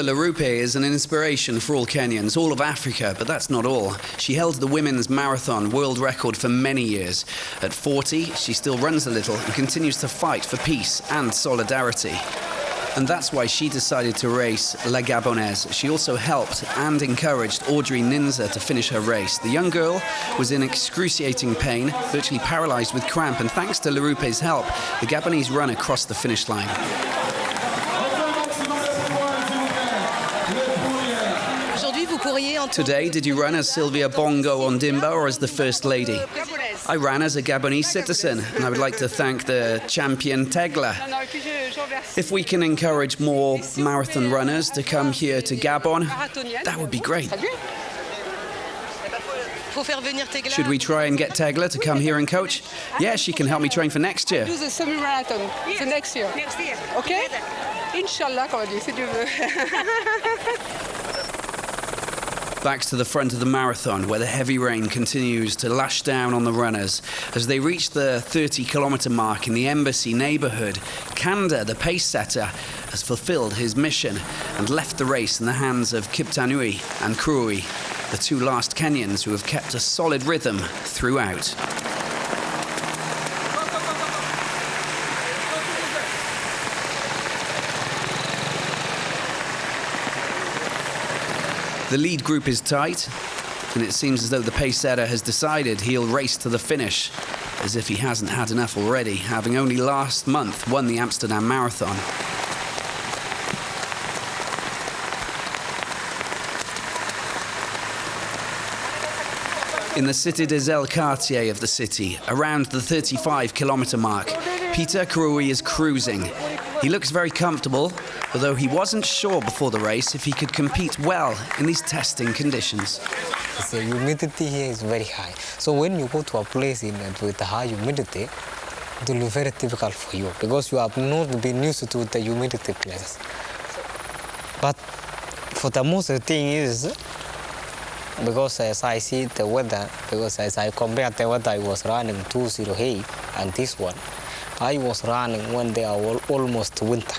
Larupe is an inspiration for all Kenyans, all of Africa, but that's not all. She held the women's marathon world record for many years. At 40, she still runs a little and continues to fight for peace and solidarity. And that's why she decided to race La Gabonaise. She also helped and encouraged Audrey Ninza to finish her race. The young girl was in excruciating pain, virtually paralyzed with cramp, and thanks to Larupe's help, the Gabonese runner crossed the finish line. Today, did you run as Sylvia Bongo Ondimba or as the First Lady? I ran as a Gabonese citizen, and I would like to thank the champion Tegla. If we can encourage more marathon runners to come here to Gabon, that would be great. Should we try and get Tegla to come here and coach? Yeah, she can help me train for next year. Do the semi-marathon, the next year. Okay? Inch'Allah, comme on dit, si tu veux. Back to the front of the marathon, where the heavy rain continues to lash down on the runners. As they reach the 30-kilometre mark in the embassy neighbourhood, Kanda, the pace setter, has fulfilled his mission and left the race in the hands of Kiptanui and Krui, the two last Kenyans who have kept a solid rhythm throughout. The lead group is tight, and it seems as though the pace setter has decided he'll race to the finish, as if he hasn't had enough already, having only last month won the Amsterdam Marathon. In the Cité des Ailes quartier of the city, around the 35-kilometre mark, Peter Krui is cruising. He looks very comfortable, although he wasn't sure before the race if he could compete well in these testing conditions. The humidity here is very high. So when you go to a place with high humidity, it will be very difficult for you because you have not been used to the humidity places. But for the most thing is, because as I see the weather, because as I compare the weather, I was running 208 and this one, I was running when they are almost winter.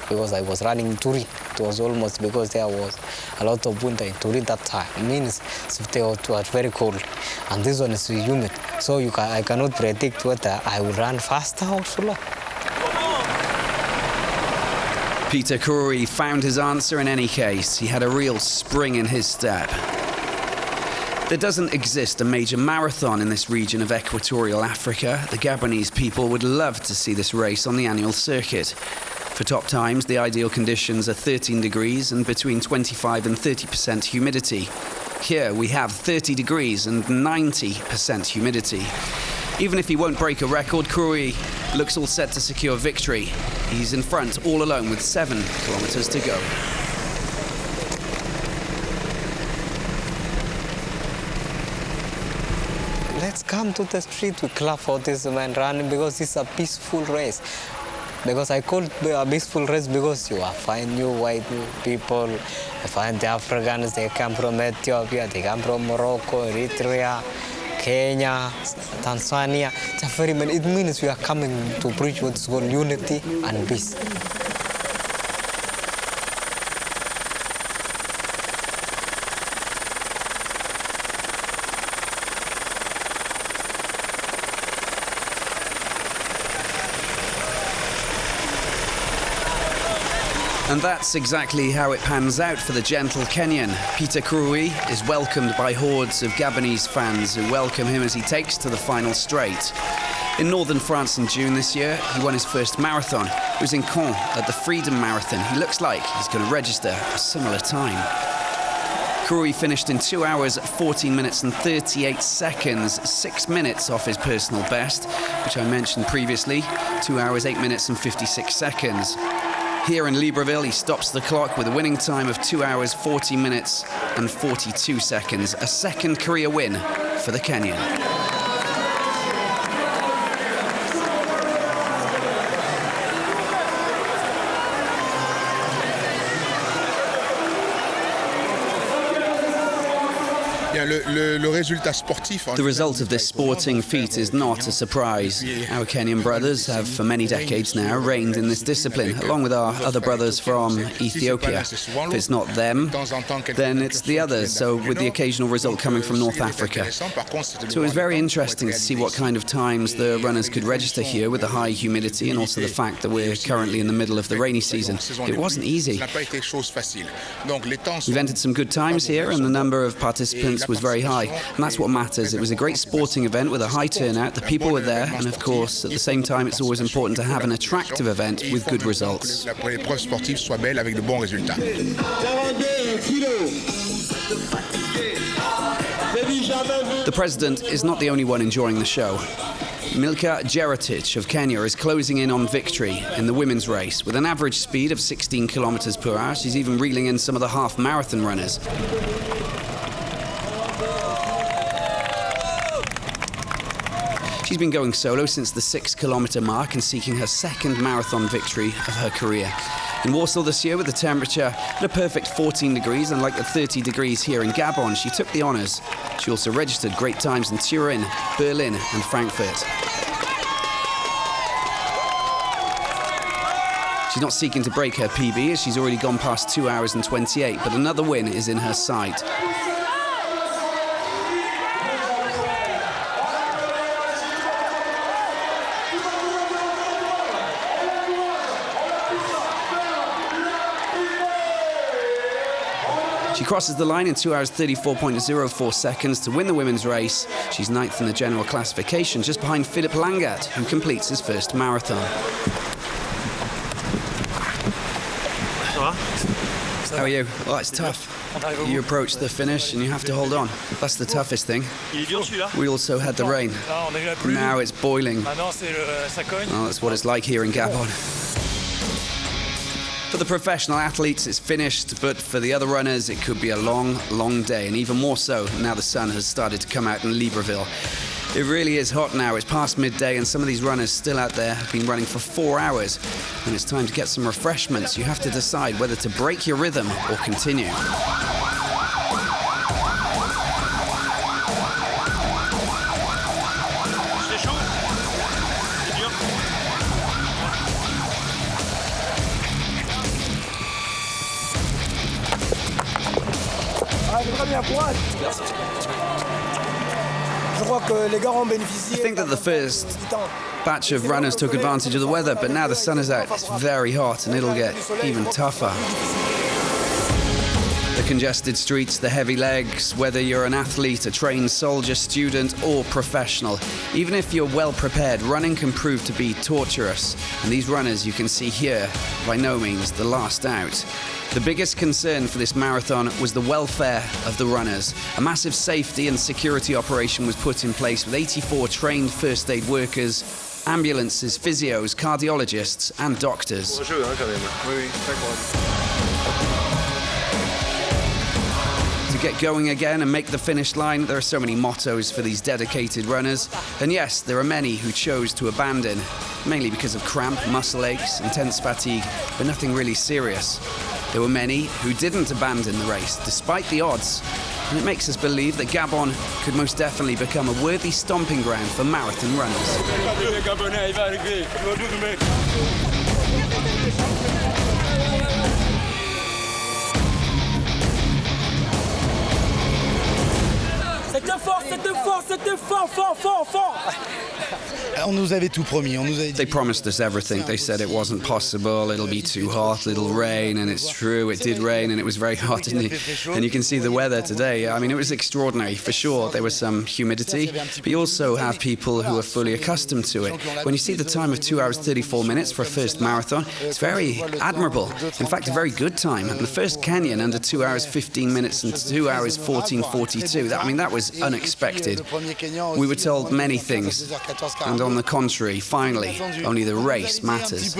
Because I was running in Turin. It was almost because there was a lot of winter in Turin that time. It means it was very cold. And this one is humid. So I cannot predict whether I will run faster or slower. Peter Krui found his answer in any case. He had a real spring in his step. There doesn't exist a major marathon in this region of equatorial Africa. The Gabonese people would love to see this race on the annual circuit. For top times, the ideal conditions are 13 degrees and between 25 and 30% humidity. Here we have 30 degrees and 90% humidity. Even if he won't break a record, Krui looks all set to secure victory. He's in front all alone with 7 kilometers to go. Let's come to the street to clap for this man running because it's a peaceful race. Because I call it a peaceful race because you find new white people, you find the Africans, they come from Ethiopia, they come from Morocco, Eritrea, Kenya, Tanzania. It means we are coming to preach what's called unity and peace. And that's exactly how it pans out for the gentle Kenyan. Peter Krui is welcomed by hordes of Gabonese fans who welcome him as he takes to the final straight. In northern France in June this year, he won his first marathon. It was in Caen at the Freedom Marathon. He looks like he's going to register a similar time. Krui finished in 2 hours, 14 minutes and 38 seconds, 6 minutes off his personal best, which I mentioned previously, 2 hours, 8 minutes and 56 seconds. Here in Libreville, he stops the clock with a winning time of 2 hours, 40 minutes and 42 seconds. A second career win for the Kenyan. The result of this sporting feat is not a surprise. Our Kenyan brothers have for many decades now reigned in this discipline, along with our other brothers from Ethiopia. If it's not them, then it's the others, so with the occasional result coming from North Africa. So it was very interesting to see what kind of times the runners could register here with the high humidity and also the fact that we're currently in the middle of the rainy season. It wasn't easy. We've entered some good times here and the number of participants was very high, and that's what matters. It was a great sporting event with a high turnout, the people were there, and of course at the same time it's always important to have an attractive event with good results. The president is not the only one enjoying the show. Milka Jeratic of Kenya is closing in on victory in the women's race. With an average speed of 16 kilometers per hour, she's even reeling in some of the half-marathon runners. She's been going solo since the 6-kilometer mark and seeking her second marathon victory of her career. In Warsaw this year, with the temperature at a perfect 14 degrees, unlike the 30 degrees here in Gabon, she took the honours. She also registered great times in Turin, Berlin and Frankfurt. She's not seeking to break her PB as she's already gone past 2 hours and 28, but another win is in her sight. She crosses the line in 2 hours 34.04 seconds to win the women's race. She's ninth in the general classification, just behind Philip Langat, who completes his first marathon. How are you? Well, it's tough. You approach the finish and you have to hold on. That's the toughest thing. We also had the rain. Now it's boiling. Well, that's what it's like here in Gabon. For the professional athletes, it's finished, but for the other runners, it could be a long, long day, and even more so now the sun has started to come out in Libreville. It really is hot now. It's past midday, and some of these runners still out there have been running for 4 hours, and it's time to get some refreshments. You have to decide whether to break your rhythm or continue. I think that the first batch of runners took advantage of the weather, but now the sun is out. It's very hot and it'll get even tougher. The congested streets, the heavy legs, whether you're an athlete, a trained soldier, student or professional. Even if you're well prepared, running can prove to be torturous. And these runners you can see here, by no means the last out. The biggest concern for this marathon was the welfare of the runners. A massive safety and security operation was put in place with 84 trained first aid workers, ambulances, physios, cardiologists and doctors. To get going again and make the finish line, there are so many mottos for these dedicated runners. And yes, there are many who chose to abandon, mainly because of cramp, muscle aches, intense fatigue, but nothing really serious. There were many who didn't abandon the race, despite the odds. And it makes us believe that Gabon could most definitely become a worthy stomping ground for marathon runners. They promised us everything. They said it wasn't possible, it'll be too hot, it'll rain, and it's true, it did rain and it was very hot. And you can see the weather today. I mean, it was extraordinary, for sure. There was some humidity, but you also have people who are fully accustomed to it. When you see the time of 2 hours 34 minutes for a first marathon, it's very admirable. In fact, a very good time. And the first Kenyan under 2 hours 15 minutes and 2 hours 14:42. I mean, that was unexpected. We were told many things, and on the contrary, finally, only the race matters.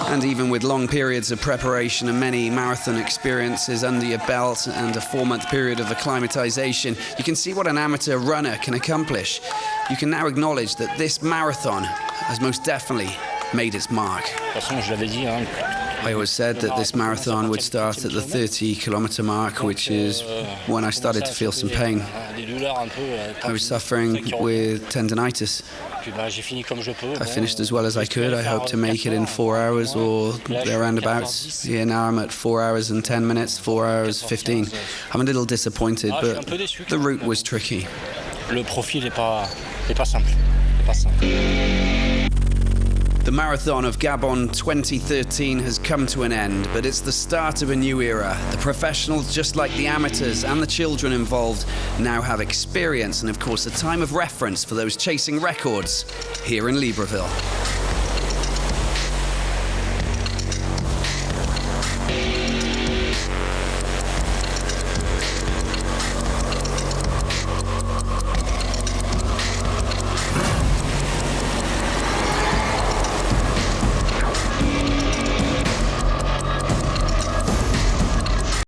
And even with long periods of preparation and many marathon experiences under your belt and a 4-month period of acclimatization, you can see what an amateur runner can accomplish. You can now acknowledge that this marathon has most definitely made its mark. I always said that this marathon would start at the 30-kilometer mark, which is when I started to feel some pain. I was suffering with tendinitis. I finished as well as I could. I hoped to make it in 4 hours or thereabouts. Here now I'm at 4 hours and 10 minutes, 4 hours 15. I'm a little disappointed, but the route was tricky. Le profil n'est pas simple. The Marathon of Gabon 2013 has come to an end, but it's the start of a new era. The professionals, just like the amateurs and the children involved, now have experience and, of course, a time of reference for those chasing records here in Libreville.